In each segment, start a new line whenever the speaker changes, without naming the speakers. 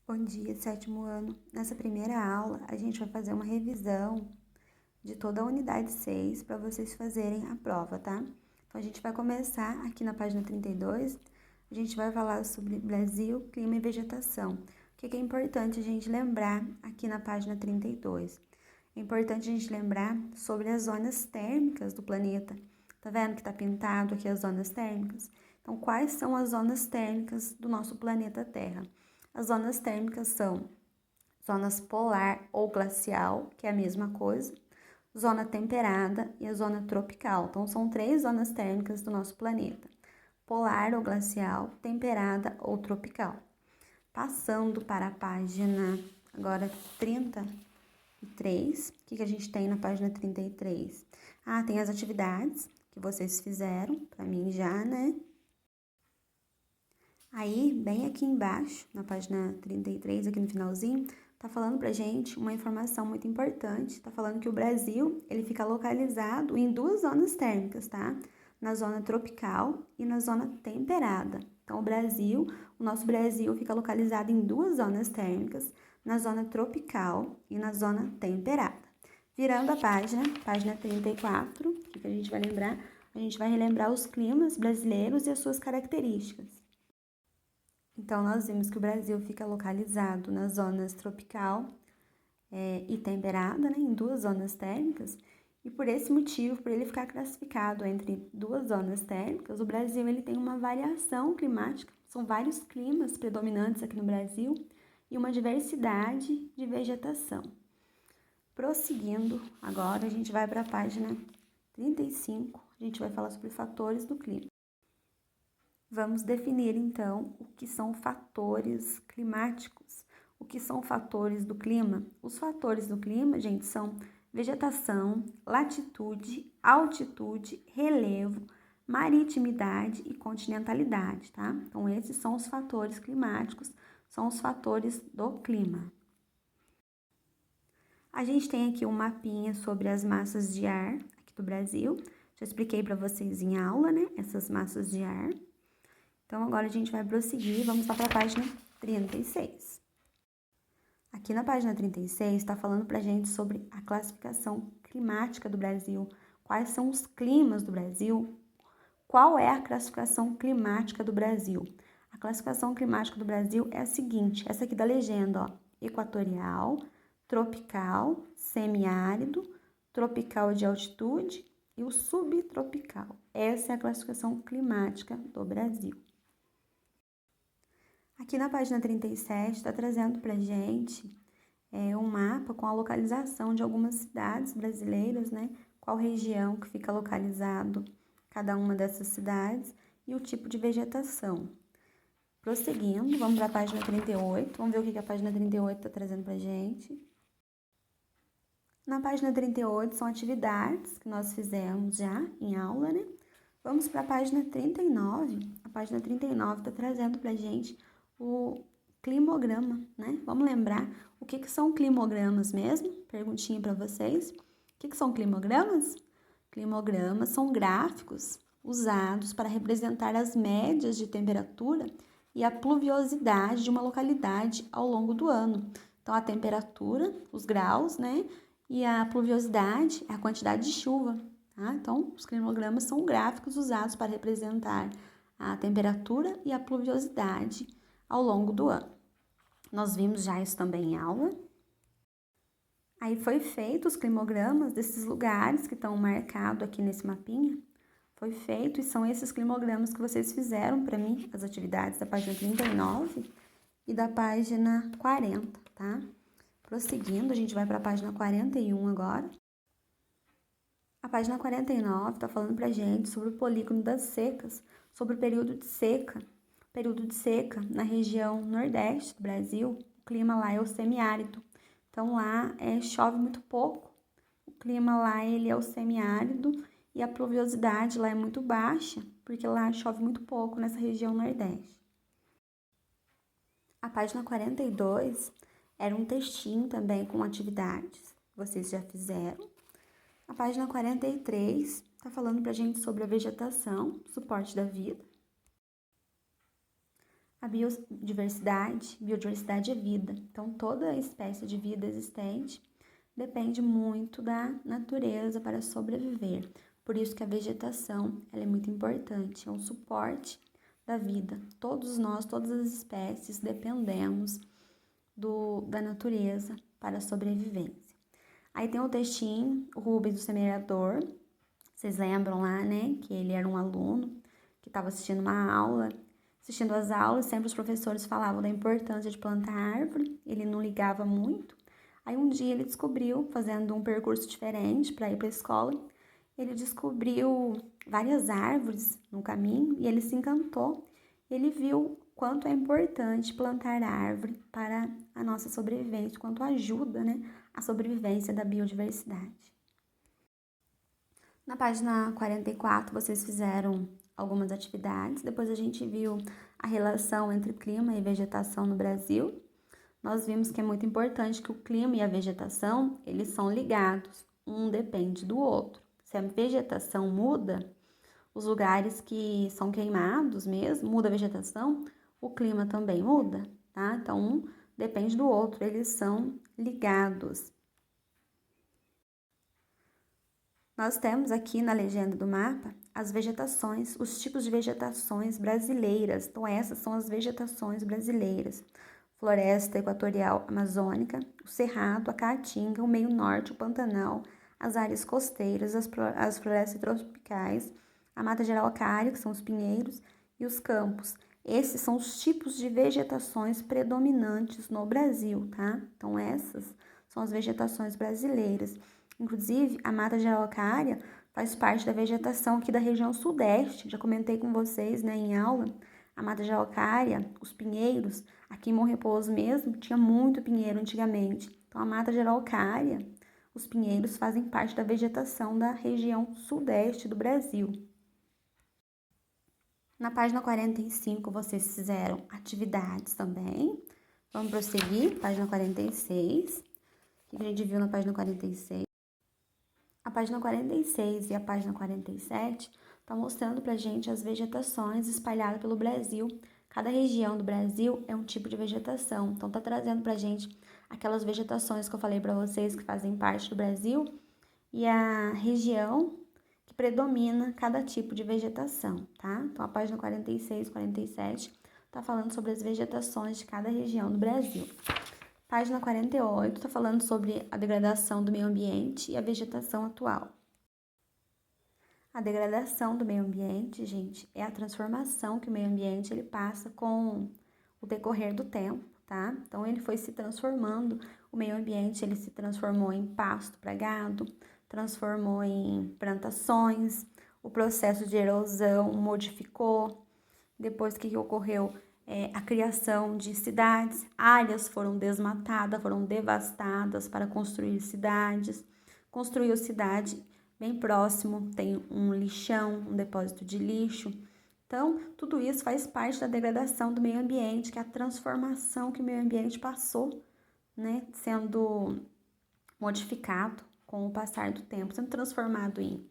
Bom dia, sétimo ano. Nessa primeira aula, a gente vai fazer uma revisão de toda a unidade 6 para vocês fazerem a prova, tá? Então, a gente vai começar aqui na página 32, a gente vai falar sobre Brasil, clima e vegetação. O que é importante a gente lembrar aqui na página 32? É importante a gente lembrar sobre as zonas térmicas do planeta. Tá vendo que tá pintado aqui as zonas térmicas? Então, quais são as zonas térmicas do nosso planeta Terra? As zonas térmicas são zonas polar ou glacial, que é a mesma coisa, zona temperada e a zona tropical. Então, são 3 zonas térmicas do nosso planeta: polar ou glacial, temperada ou tropical. Passando para a página agora 33, o que a gente tem na página 33? Tem as atividades que vocês fizeram, para mim já, né? Aí, bem aqui embaixo, na página 33, aqui no finalzinho, tá falando pra gente uma informação muito importante. Tá falando que o Brasil, ele fica localizado em 2 zonas térmicas, tá? Na zona tropical e na zona temperada. Então, o nosso Brasil fica localizado em 2 zonas térmicas, na zona tropical e na zona temperada. Virando a página 34, o que a gente vai lembrar? A gente vai relembrar os climas brasileiros e as suas características. Então, nós vimos que o Brasil fica localizado nas zonas tropical e temperada, né, em 2 zonas térmicas, e por esse motivo, por ele ficar classificado entre 2 zonas térmicas, o Brasil ele tem uma variação climática, são vários climas predominantes aqui no Brasil e uma diversidade de vegetação. Prosseguindo, agora a gente vai para a página 35, a gente vai falar sobre fatores do clima. Vamos definir, então, o que são fatores climáticos. O que são fatores do clima? Os fatores do clima, gente, são vegetação, latitude, altitude, relevo, maritimidade e continentalidade, tá? Então, esses são os fatores climáticos, são os fatores do clima. A gente tem aqui um mapinha sobre as massas de ar aqui do Brasil. Já expliquei para vocês em aula, né? Essas massas de ar. Então, agora a gente vai prosseguir, vamos lá para a página 36. Aqui na página 36 está falando para a gente sobre a classificação climática do Brasil, quais são os climas do Brasil, qual é a classificação climática do Brasil. A classificação climática do Brasil é a seguinte, essa aqui da legenda, ó: equatorial, tropical, semiárido, tropical de altitude e o subtropical. Essa é a classificação climática do Brasil. Aqui na página 37 está trazendo para a gente um mapa com a localização de algumas cidades brasileiras, né? Qual região que fica localizado cada uma dessas cidades e o tipo de vegetação. Prosseguindo, vamos para a página 38, vamos ver o que a página 38 está trazendo para a gente. Na página 38 são atividades que nós fizemos já em aula, né? Vamos para a página 39. A página 39 está trazendo para a gente o climograma, né? Vamos lembrar o que são climogramas mesmo? Perguntinha para vocês. O que são climogramas? Climogramas são gráficos usados para representar as médias de temperatura e a pluviosidade de uma localidade ao longo do ano. Então, a temperatura, os graus, né? E a pluviosidade é a quantidade de chuva, tá? Então, os climogramas são gráficos usados para representar a temperatura e a pluviosidade ao longo do ano. Nós vimos já isso também em aula. Aí foi feito os climogramas desses lugares que estão marcados aqui nesse mapinha. Foi feito e são esses climogramas que vocês fizeram para mim, as atividades da página 39 e da página 40, tá? Prosseguindo, a gente vai para a página 41 agora. A página 49 está falando para a gente sobre o polígono das secas, sobre o período de seca. Período de seca na região nordeste do Brasil, o clima lá é o semiárido. Então, lá chove muito pouco. O clima lá ele é o semiárido e a pluviosidade lá é muito baixa, porque lá chove muito pouco nessa região nordeste. A página 42 era um textinho também com atividades que vocês já fizeram. A página 43 está falando para a gente sobre a vegetação, suporte da vida. A biodiversidade é vida. Então, toda espécie de vida existente depende muito da natureza para sobreviver. Por isso que a vegetação ela é muito importante, é um suporte da vida. Todos nós, todas as espécies, dependemos da natureza para a sobrevivência. Aí tem o textinho, o Rubens do Semeador. Vocês lembram lá, né, que ele era um aluno que estava assistindo uma aula. Assistindo às aulas, sempre os professores falavam da importância de plantar árvore. Ele não ligava muito. Aí um dia ele descobriu, fazendo um percurso diferente para ir para a escola, ele descobriu várias árvores no caminho e ele se encantou. Ele viu quanto é importante plantar árvore para a nossa sobrevivência, quanto ajuda, né, a sobrevivência da biodiversidade. Na página 44, vocês fizeram algumas atividades. Depois a gente viu a relação entre clima e vegetação no Brasil. Nós vimos que é muito importante que o clima e a vegetação, eles são ligados. Um depende do outro. Se a vegetação muda, os lugares que são queimados mesmo, muda a vegetação, o clima também muda, tá? Então, um depende do outro, eles são ligados. Nós temos aqui na legenda do mapa as vegetações, os tipos de vegetações brasileiras. Então, essas são as vegetações brasileiras. Floresta equatorial amazônica, o cerrado, a caatinga, o meio norte, o Pantanal, as áreas costeiras, as florestas tropicais, a mata geral araucária, que são os pinheiros, e os campos. Esses são os tipos de vegetações predominantes no Brasil, tá? Então, essas são as vegetações brasileiras. Inclusive, a mata geral araucária faz parte da vegetação aqui da região sudeste. Já comentei com vocês, né, em aula. A mata geral araucária, os pinheiros, aqui em Morro Repouso mesmo, tinha muito pinheiro antigamente. Então, a mata geral araucária, os pinheiros fazem parte da vegetação da região sudeste do Brasil. Na página 45, vocês fizeram atividades também. Vamos prosseguir, página 46. O que a gente viu na página 46? A página 46 e a página 47 estão mostrando pra gente as vegetações espalhadas pelo Brasil. Cada região do Brasil é um tipo de vegetação. Então, tá trazendo pra gente aquelas vegetações que eu falei pra vocês que fazem parte do Brasil e a região que predomina cada tipo de vegetação, tá? Então, a página 46 e 47 tá falando sobre as vegetações de cada região do Brasil. Página 48 está falando sobre a degradação do meio ambiente e a vegetação atual. A degradação do meio ambiente, gente, é a transformação que o meio ambiente ele passa com o decorrer do tempo, tá? Então, ele foi se transformando, o meio ambiente ele se transformou em pasto para gado, transformou em plantações, o processo de erosão modificou, depois que ocorreu a criação de cidades, áreas foram desmatadas, foram devastadas para construir cidades. Construiu cidade bem próximo, tem um lixão, um depósito de lixo. Então, tudo isso faz parte da degradação do meio ambiente, que é a transformação que o meio ambiente passou, né, sendo modificado com o passar do tempo, sendo transformado em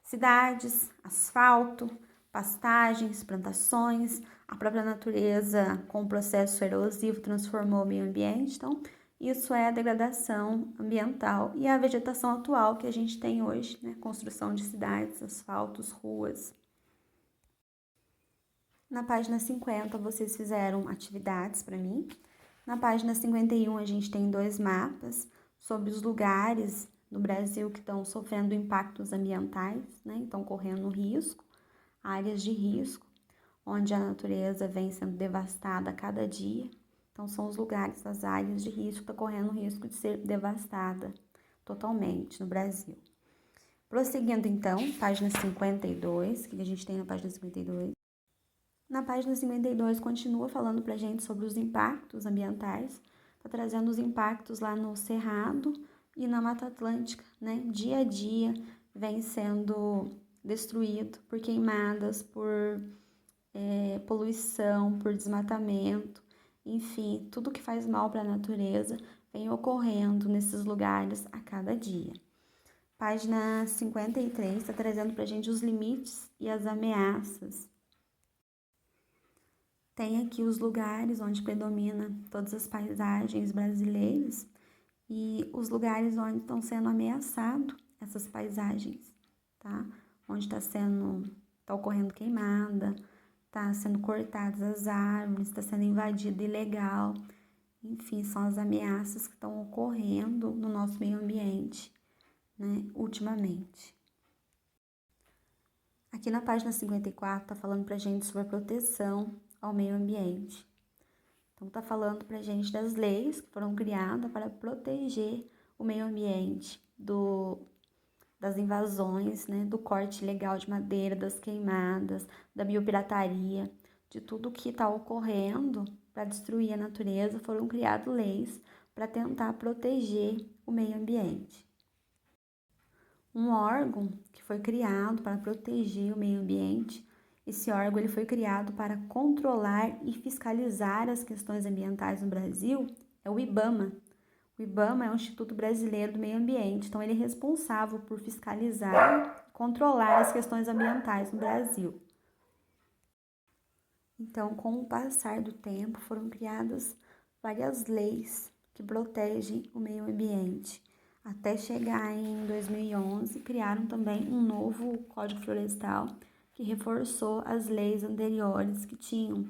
cidades, asfalto, pastagens, plantações, a própria natureza com o processo erosivo transformou o meio ambiente. Então, isso é a degradação ambiental e a vegetação atual que a gente tem hoje, né? Construção de cidades, asfaltos, ruas. Na página 50, vocês fizeram atividades para mim. Na página 51, a gente tem 2 mapas sobre os lugares no Brasil que estão sofrendo impactos ambientais, né? Estão correndo risco, áreas de risco, onde a natureza vem sendo devastada a cada dia. Então, são os lugares, as áreas de risco que estão correndo o risco de ser devastada totalmente no Brasil. Prosseguindo, então, página 52, que a gente tem na página 52. Na página 52, continua falando pra gente sobre os impactos ambientais. Tá trazendo os impactos lá no Cerrado e na Mata Atlântica, né? Dia a dia vem sendo destruído por queimadas, por poluição, por desmatamento, enfim, tudo que faz mal para a natureza vem ocorrendo nesses lugares a cada dia. Página 53 está trazendo para a gente os limites e as ameaças. Tem aqui os lugares onde predomina todas as paisagens brasileiras e os lugares onde estão sendo ameaçados essas paisagens, tá? Onde tá ocorrendo queimada, tá sendo cortadas as árvores, está sendo invadido ilegal. Enfim, são as ameaças que estão ocorrendo no nosso meio ambiente, né, ultimamente. Aqui na página 54 tá falando pra gente sobre a proteção ao meio ambiente. Então tá falando pra gente das leis que foram criadas para proteger o meio ambiente das invasões, né, do corte ilegal de madeira, das queimadas, da biopirataria, de tudo que está ocorrendo para destruir a natureza. Foram criadas leis para tentar proteger o meio ambiente. Um órgão que foi criado para proteger o meio ambiente, esse órgão ele foi criado para controlar e fiscalizar as questões ambientais no Brasil, é o IBAMA. O IBAMA é o Instituto Brasileiro do Meio Ambiente, então ele é responsável por fiscalizar e controlar as questões ambientais no Brasil. Então, com o passar do tempo, foram criadas várias leis que protegem o meio ambiente. Até chegar em 2011, criaram também um novo Código Florestal que reforçou as leis anteriores que tinham.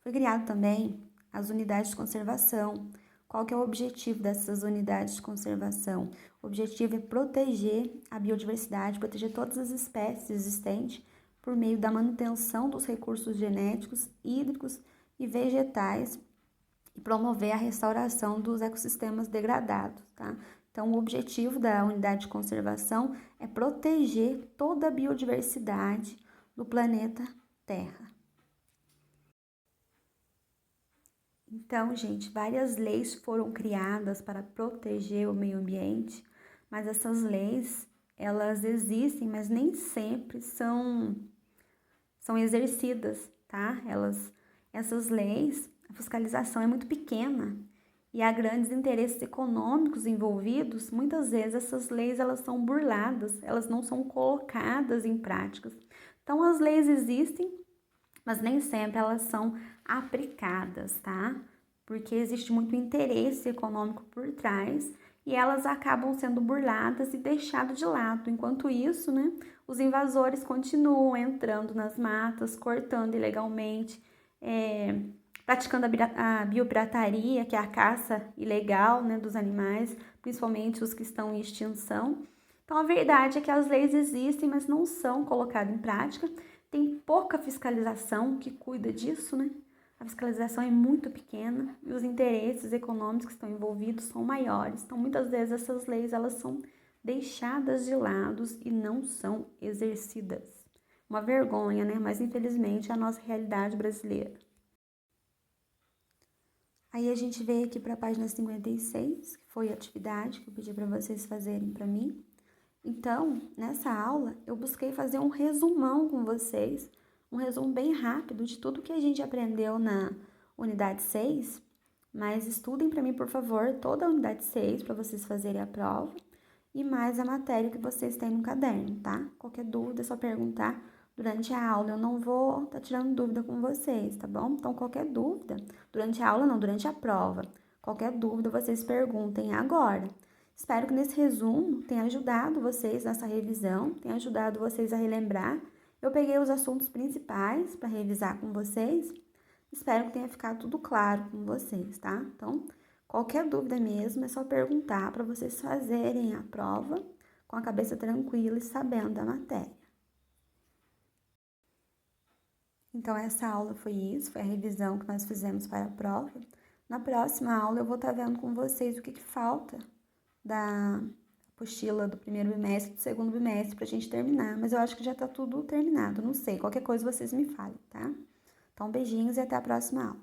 Foi criado também as unidades de conservação. Qual que é o objetivo dessas unidades de conservação? O objetivo é proteger a biodiversidade, proteger todas as espécies existentes por meio da manutenção dos recursos genéticos, hídricos e vegetais e promover a restauração dos ecossistemas degradados, tá? Então, o objetivo da unidade de conservação é proteger toda a biodiversidade do planeta Terra. Então, gente, várias leis foram criadas para proteger o meio ambiente, mas essas leis, elas existem, mas nem sempre são exercidas, tá? Essas leis, a fiscalização é muito pequena e há grandes interesses econômicos envolvidos. Muitas vezes essas leis elas são burladas, elas não são colocadas em práticas. Então, as leis existem, mas nem sempre elas são aplicadas, tá? Porque existe muito interesse econômico por trás e elas acabam sendo burladas e deixadas de lado. Enquanto isso, né, os invasores continuam entrando nas matas, cortando ilegalmente, praticando a biopirataria, que é a caça ilegal, né, dos animais, principalmente os que estão em extinção. Então, a verdade é que as leis existem, mas não são colocadas em prática. Tem pouca fiscalização que cuida disso, né? A fiscalização é muito pequena e os interesses econômicos que estão envolvidos são maiores. Então, muitas vezes essas leis elas são deixadas de lado e não são exercidas. Uma vergonha, né? Mas infelizmente é a nossa realidade brasileira. Aí a gente veio aqui para a página 56, que foi a atividade que eu pedi para vocês fazerem para mim. Então, nessa aula, eu busquei fazer um resumão com vocês, um resumo bem rápido de tudo que a gente aprendeu na unidade 6, mas estudem para mim, por favor, toda a unidade 6 para vocês fazerem a prova e mais a matéria que vocês têm no caderno, tá? Qualquer dúvida é só perguntar durante a aula, eu não vou estar tirando dúvida com vocês, tá bom? Então, qualquer dúvida, durante a aula não, durante a prova, qualquer dúvida vocês perguntem agora. Espero que nesse resumo tenha ajudado vocês nessa revisão, tenha ajudado vocês a relembrar. Eu peguei os assuntos principais para revisar com vocês. Espero que tenha ficado tudo claro com vocês, tá? Então, qualquer dúvida mesmo é só perguntar para vocês fazerem a prova com a cabeça tranquila e sabendo da matéria. Então, essa aula foi isso, foi a revisão que nós fizemos para a prova. Na próxima aula eu vou estar vendo com vocês o que falta da apostila do primeiro bimestre e do segundo bimestre pra gente terminar, mas eu acho que já tá tudo terminado, não sei, qualquer coisa vocês me falem, tá? Então, beijinhos e até a próxima aula.